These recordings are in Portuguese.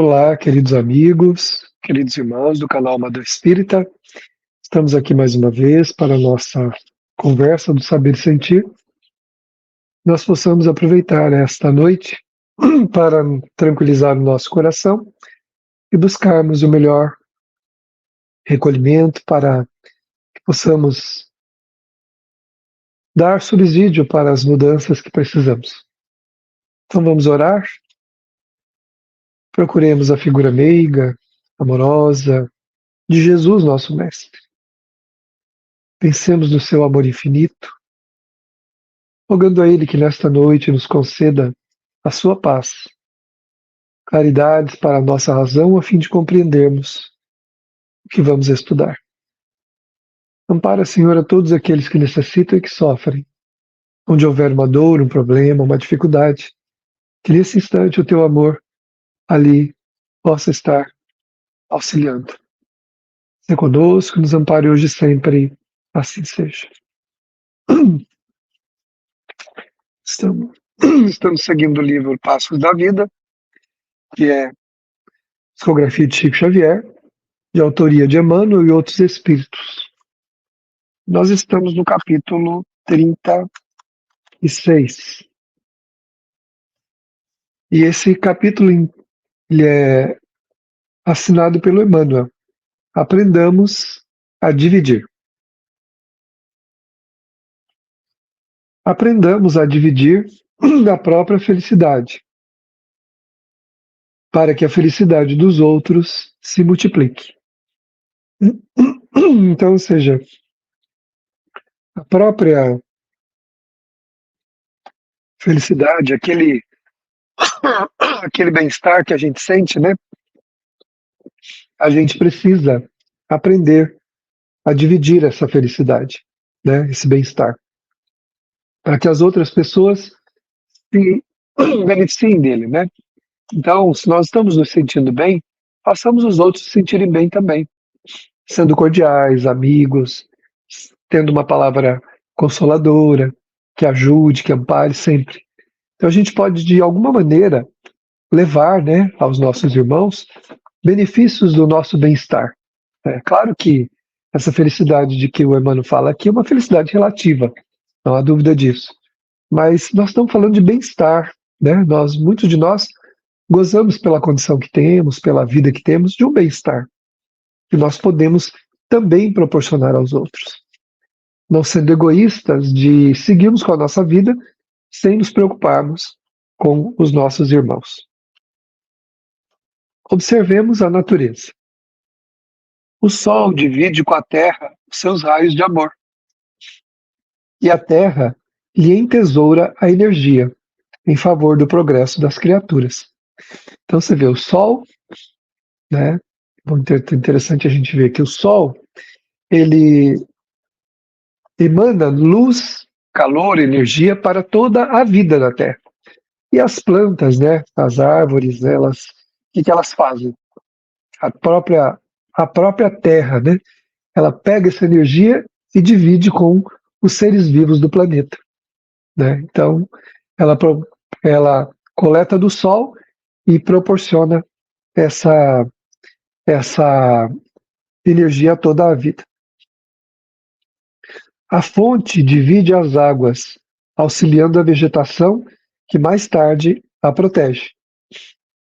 Olá, queridos amigos, queridos irmãos do canal Amador Espírita. Estamos aqui mais uma vez para a nossa conversa do Saber e Sentir. Nós possamos aproveitar esta noite para tranquilizar o nosso coração e buscarmos o melhor recolhimento para que possamos dar subsídio para as mudanças que precisamos. Então vamos orar? Procuremos a figura meiga, amorosa, de Jesus, nosso Mestre. Pensemos no seu amor infinito, rogando a Ele que nesta noite nos conceda a sua paz, claridades para a nossa razão, a fim de compreendermos o que vamos estudar. Ampara, Senhor, a todos aqueles que necessitam e que sofrem, onde houver uma dor, um problema, uma dificuldade, que nesse instante o teu amor ali possa estar auxiliando. Seja conosco, nos ampare hoje e sempre, assim seja. Estamos seguindo o livro Passos da Vida, que é psicografia de Chico Xavier, de autoria de Emmanuel e outros espíritos. Nós estamos no capítulo 36. E esse capítulo ele é assinado pelo Emmanuel. Aprendamos a dividir. Aprendamos a dividir da própria felicidade, para que a felicidade dos outros se multiplique. Então, ou seja, a própria felicidade, aquele bem-estar que a gente sente, né? A gente precisa aprender a dividir essa felicidade, né? Esse bem-estar, para que as outras pessoas se beneficiem dele, né? Então, se nós estamos nos sentindo bem, façamos os outros se sentirem bem também, sendo cordiais, amigos, tendo uma palavra consoladora, que ajude, que ampare sempre. Então a gente pode, de alguma maneira, levar, né, aos nossos irmãos benefícios do nosso bem-estar. É claro que essa felicidade de que o Emmanuel fala aqui é uma felicidade relativa, não há dúvida disso. Mas nós estamos falando de bem-estar, né? Muitos de nós gozamos pela condição que temos, pela vida que temos, de um bem-estar, que nós podemos também proporcionar aos outros. Não sendo egoístas de seguirmos com a nossa vida sem nos preocuparmos com os nossos irmãos. Observemos a natureza. O Sol divide com a Terra os seus raios de amor. E a Terra lhe entesoura a energia em favor do progresso das criaturas. Então você vê o Sol, né? Interessante a gente ver que o Sol, ele emana luz, calor, energia para toda a vida da Terra. E as plantas, né? As árvores, o que elas fazem? A própria Terra, né? Ela pega essa energia e divide com os seres vivos do planeta, né? Então, ela coleta do Sol e proporciona essa energia a toda a vida. A fonte divide as águas, auxiliando a vegetação que mais tarde a protege.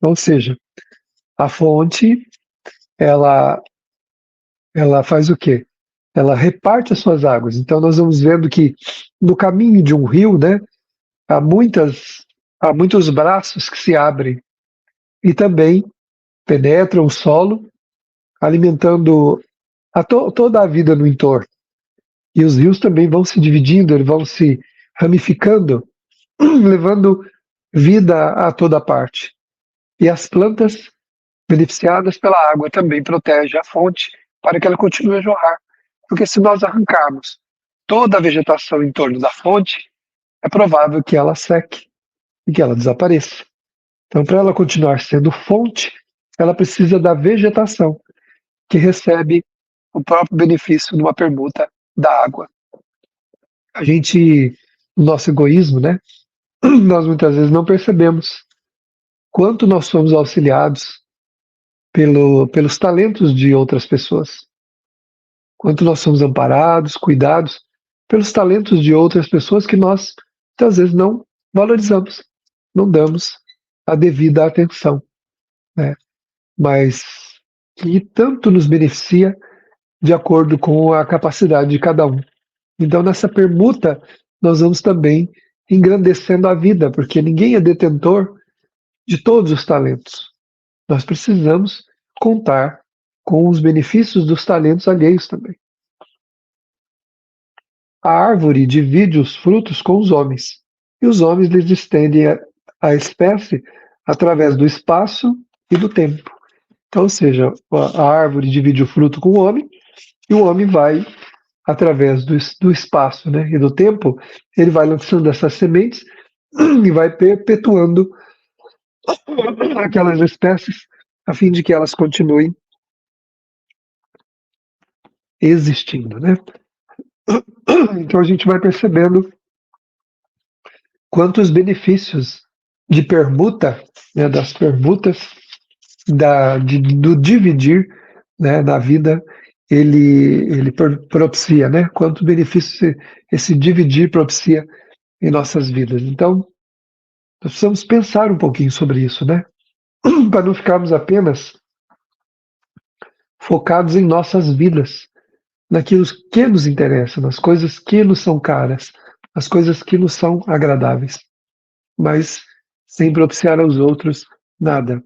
Ou seja, a fonte, ela faz o quê? Ela reparte as suas águas. Então nós vamos vendo que no caminho de um rio, né, há muitos braços que se abrem e também penetram o solo, alimentando toda a vida no entorno. E os rios também vão se dividindo, eles vão se ramificando, levando vida a toda parte. E as plantas, beneficiadas pela água, também protegem a fonte para que ela continue a jorrar. Porque se nós arrancarmos toda a vegetação em torno da fonte, é provável que ela seque e que ela desapareça. Então, para ela continuar sendo fonte, ela precisa da vegetação, que recebe o próprio benefício numa permuta da água. A gente, no nosso egoísmo, né, nós muitas vezes não percebemos quanto nós somos auxiliados pelos talentos de outras pessoas. Quanto nós somos amparados, cuidados pelos talentos de outras pessoas que nós, muitas vezes, não valorizamos, não damos a devida atenção, né? Mas que tanto nos beneficia de acordo com a capacidade de cada um. Então, nessa permuta, nós vamos também engrandecendo a vida, porque ninguém é detentor de todos os talentos. Nós precisamos contar com os benefícios dos talentos alheios também. A árvore divide os frutos com os homens, e os homens lhes estendem a espécie através do espaço e do tempo. Então, ou seja, a árvore divide o fruto com o homem, e o homem vai, através do espaço, né, e do tempo, ele vai lançando essas sementes e vai perpetuando aquelas espécies a fim de que elas continuem existindo, né? Então a gente vai percebendo quantos benefícios de permuta, né, das permutas, do dividir, né, na vida, ele propicia, né? Quantos benefícios esse dividir propicia em nossas vidas. Então, nós precisamos pensar um pouquinho sobre isso, né? Para não ficarmos apenas focados em nossas vidas, naquilo que nos interessa, nas coisas que nos são caras, nas coisas que nos são agradáveis, mas sem propiciar aos outros nada.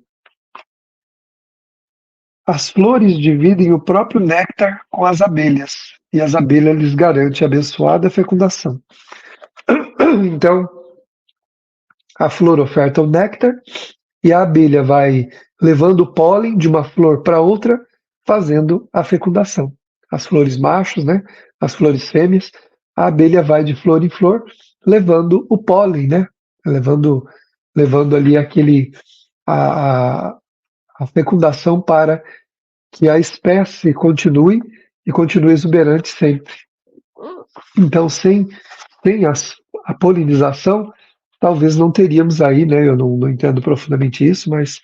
As flores dividem o próprio néctar com as abelhas, e as abelhas lhes garantem abençoada fecundação. Então, a flor oferta o néctar, e a abelha vai levando o pólen de uma flor para outra, fazendo a fecundação. As flores machos, né? As flores fêmeas, a abelha vai de flor em flor, levando o pólen, né? Levando ali a fecundação para que a espécie continue e continue exuberante sempre. Então, sem a polinização, talvez não teríamos aí, né? Eu não entendo profundamente isso, mas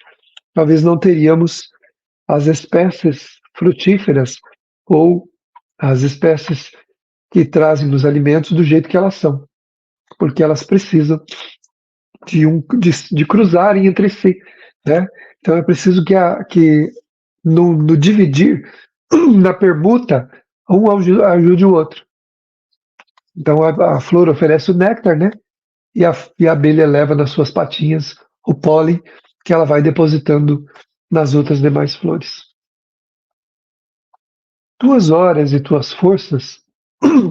talvez não teríamos as espécies frutíferas ou as espécies que trazem os alimentos do jeito que elas são, porque elas precisam de cruzarem entre si, né? Então é preciso que no dividir, na permuta, um ajude o outro. Então a flor oferece o néctar, né? E a abelha leva nas suas patinhas o pólen que ela vai depositando nas outras demais flores. Tuas horas e tuas forças,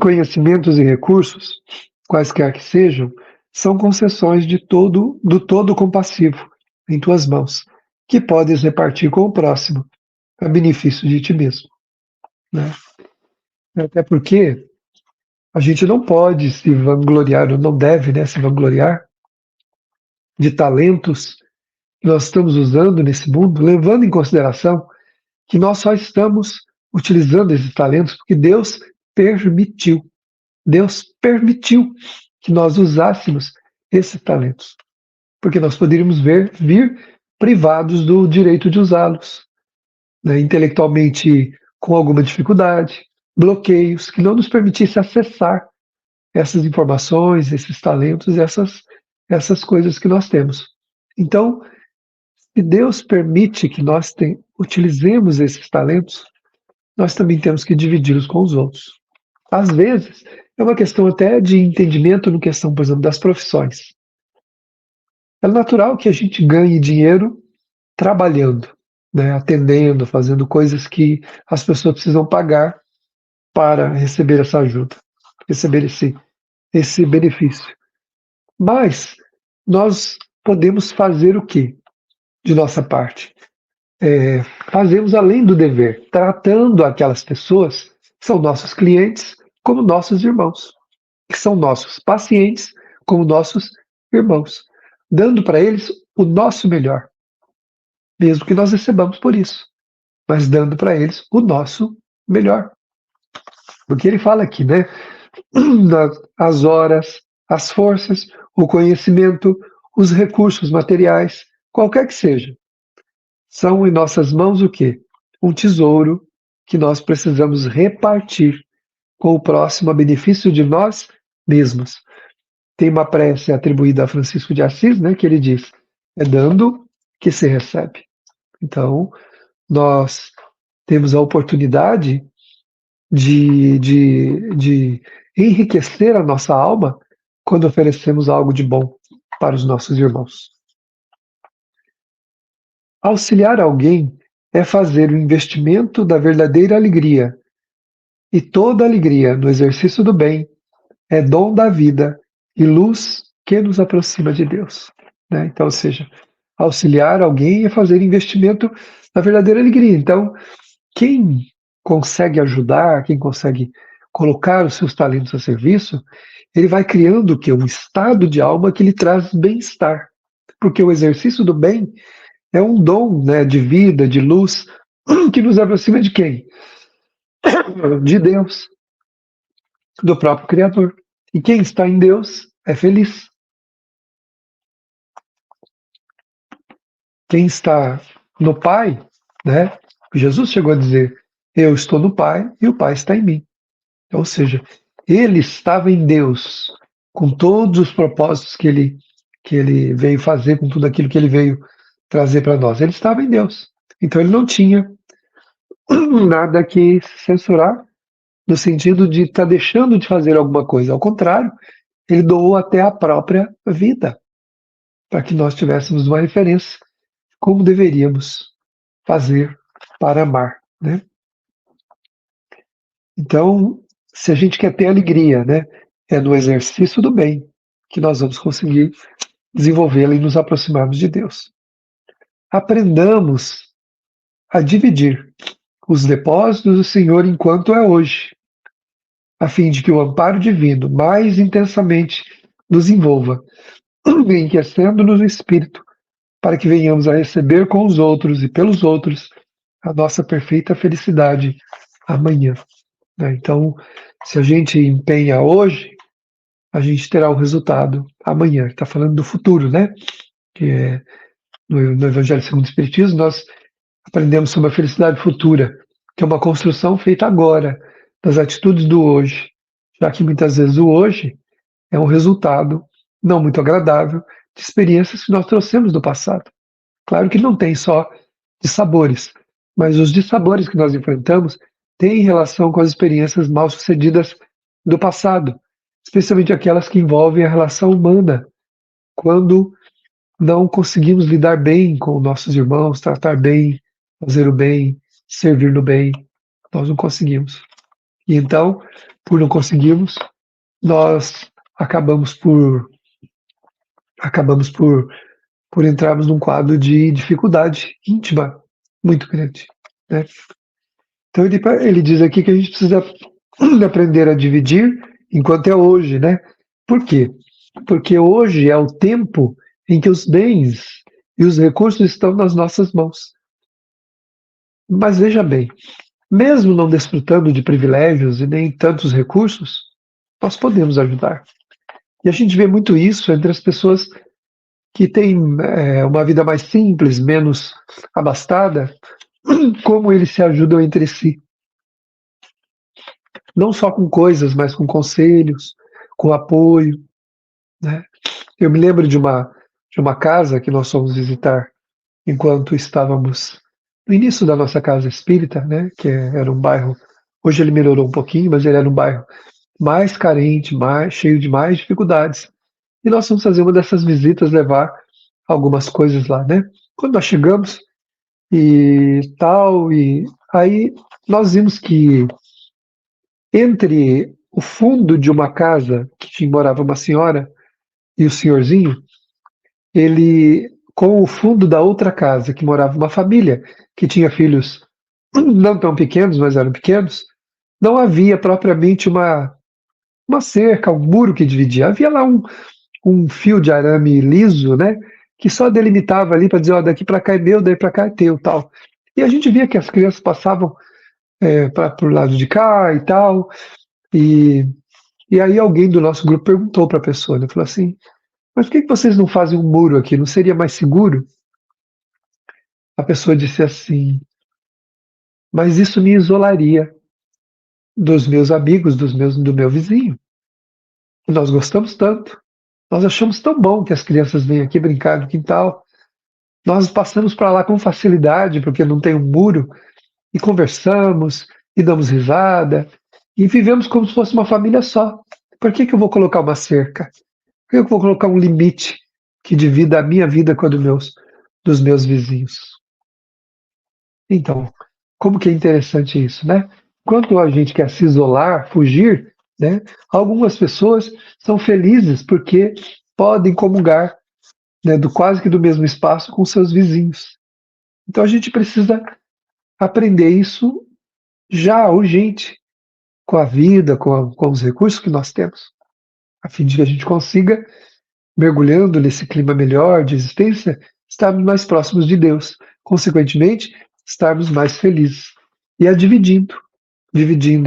conhecimentos e recursos, quaisquer que sejam, são concessões do todo compassivo em tuas mãos, que podes repartir com o próximo, a benefício de ti mesmo, né? Até porque a gente não pode se vangloriar, ou não deve, né, se vangloriar de talentos que nós estamos usando nesse mundo, levando em consideração que nós só estamos utilizando esses talentos porque Deus permitiu. Deus permitiu que nós usássemos esses talentos, porque nós poderíamos vir privados do direito de usá-los, né, intelectualmente com alguma dificuldade, bloqueios que não nos permitissem acessar essas informações, esses talentos, essas coisas que nós temos. Então, se Deus permite que nós utilizemos esses talentos, nós também temos que dividi-los com os outros. Às vezes, é uma questão até de entendimento no questão, por exemplo, das profissões. É natural que a gente ganhe dinheiro trabalhando, né, atendendo, fazendo coisas que as pessoas precisam pagar para receber essa ajuda, receber esse benefício. Mas nós podemos fazer o quê de nossa parte? Fazemos além do dever, tratando aquelas pessoas que são nossos clientes como nossos irmãos, que são nossos pacientes como nossos irmãos, dando para eles o nosso melhor, mesmo que nós recebamos por isso, mas dando para eles o nosso melhor. Porque ele fala aqui, né? As horas, as forças, o conhecimento, os recursos materiais, qualquer que seja. são em nossas mãos o quê? Um tesouro que nós precisamos repartir com o próximo a benefício de nós mesmos. Tem uma prece atribuída a Francisco de Assis, né, que ele diz: é dando que se recebe. Então, nós temos a oportunidade de enriquecer a nossa alma quando oferecemos algo de bom para os nossos irmãos. Auxiliar alguém é fazer o investimento da verdadeira alegria, e toda alegria no exercício do bem é dom da vida e luz que nos aproxima de Deus. Né? Então, ou seja, auxiliar alguém é fazer investimento na verdadeira alegria. Então, quem consegue ajudar, quem consegue colocar os seus talentos a serviço, ele vai criando o quê? Um estado de alma que lhe traz bem-estar. Porque o exercício do bem é um dom, né, de vida, de luz, que nos aproxima de quem? De Deus, do próprio Criador. E quem está em Deus é feliz. Quem está no Pai, né? Jesus chegou a dizer: eu estou no Pai e o Pai está em mim. Ou seja, ele estava em Deus, com todos os propósitos que ele veio fazer, com tudo aquilo que ele veio trazer para nós. Ele estava em Deus. Então ele não tinha nada que censurar, no sentido de estar deixando de fazer alguma coisa. Ao contrário, ele doou até a própria vida, para que nós tivéssemos uma referência como deveríamos fazer para amar, né? Então, se a gente quer ter alegria, né, é no exercício do bem que nós vamos conseguir desenvolvê-la e nos aproximarmos de Deus. Aprendamos a dividir os depósitos do Senhor enquanto é hoje, a fim de que o amparo divino mais intensamente nos envolva, enriquecendo-nos o espírito, para que venhamos a receber com os outros e pelos outros a nossa perfeita felicidade amanhã. Né? Então, se a gente empenha hoje, a gente terá o resultado amanhã. Está falando do futuro, né? Que é, no Evangelho segundo o Espiritismo, nós aprendemos sobre a felicidade futura, que é uma construção feita agora, das atitudes do hoje, já que muitas vezes o hoje é um resultado não muito agradável de experiências que nós trouxemos do passado. Claro que não tem só de sabores, mas os dissabores que nós enfrentamos têm relação com as experiências mal sucedidas do passado, especialmente aquelas que envolvem a relação humana, quando não conseguimos lidar bem com nossos irmãos, tratar bem, fazer o bem, servir no bem, nós não conseguimos. E então, por não conseguirmos, nós acabamos por entrarmos num quadro de dificuldade íntima muito grande, né? Então ele diz aqui que a gente precisa aprender a dividir enquanto é hoje, né? Por quê? Porque hoje é o tempo em que os bens e os recursos estão nas nossas mãos. Mas veja bem, mesmo não desfrutando de privilégios e nem tantos recursos, nós podemos ajudar. E a gente vê muito isso entre as pessoas que têm uma vida mais simples, menos abastada, como eles se ajudam entre si. Não só com coisas, mas com conselhos, com apoio, né? Eu me lembro de uma casa que nós fomos visitar enquanto estávamos no início da nossa casa espírita, né? Que era um bairro, hoje ele melhorou um pouquinho, mas ele era um bairro mais carente, mais cheio de mais dificuldades. E nós fomos fazer uma dessas visitas, levar algumas coisas lá, né? Quando nós chegamos e tal, e aí nós vimos que entre o fundo de uma casa que morava uma senhora e o senhorzinho, ele com o fundo da outra casa que morava uma família que tinha filhos não tão pequenos, mas eram pequenos, não havia propriamente uma cerca, um muro que dividia. Havia lá um fio de arame liso, né, que só delimitava ali para dizer, ó, daqui para cá é meu, daí para cá é teu, tal. E a gente via que as crianças passavam para o lado de cá e tal, e aí alguém do nosso grupo perguntou para a pessoa, né, falou assim, mas por que vocês não fazem um muro aqui? Não seria mais seguro? A pessoa disse assim: mas isso me isolaria dos meus amigos, do meu vizinho. E nós gostamos tanto. Nós achamos tão bom que as crianças venham aqui brincar no quintal. Nós passamos para lá com facilidade, porque não tem um muro, e conversamos, e damos risada, e vivemos como se fosse uma família só. Por que eu vou colocar uma cerca? Por que eu vou colocar um limite que divida a minha vida com a dos meus vizinhos? Então, como que é interessante isso, né? Quando a gente quer se isolar, fugir, né? Algumas pessoas são felizes porque podem comungar, né, do quase que do mesmo espaço com seus vizinhos. Então a gente precisa aprender isso já urgente, com a vida, com os recursos que nós temos, a fim de que a gente consiga, mergulhando nesse clima melhor de existência, estarmos mais próximos de Deus, consequentemente, estarmos mais felizes. E é dividindo,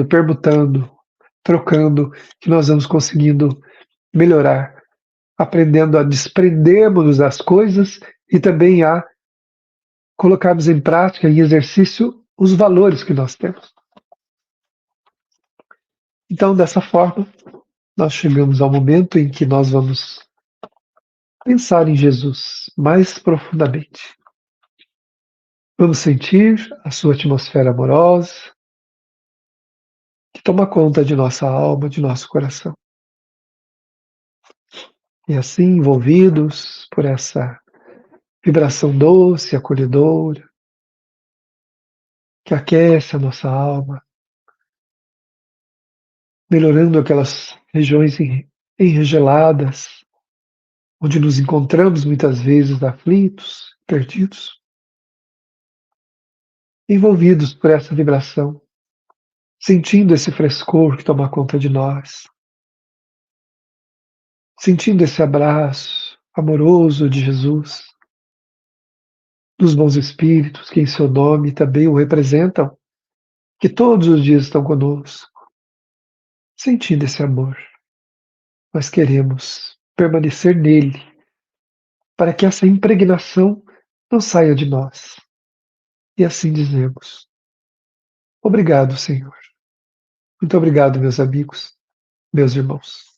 permutando, trocando, que nós vamos conseguindo melhorar, aprendendo a desprendermos das coisas e também a colocarmos em prática, em exercício, os valores que nós temos. Então, dessa forma, nós chegamos ao momento em que nós vamos pensar em Jesus mais profundamente. Vamos sentir a sua atmosfera amorosa que toma conta de nossa alma, de nosso coração. E assim, envolvidos por essa vibração doce, acolhedora, que aquece a nossa alma, melhorando aquelas regiões enregeladas, onde nos encontramos muitas vezes aflitos, perdidos, envolvidos por essa vibração, sentindo esse frescor que toma conta de nós, sentindo esse abraço amoroso de Jesus, dos bons espíritos que em seu nome também o representam, que todos os dias estão conosco, sentindo esse amor. Nós queremos permanecer nele, para que essa impregnação não saia de nós. E assim dizemos: obrigado, Senhor. Muito obrigado, meus amigos, meus irmãos.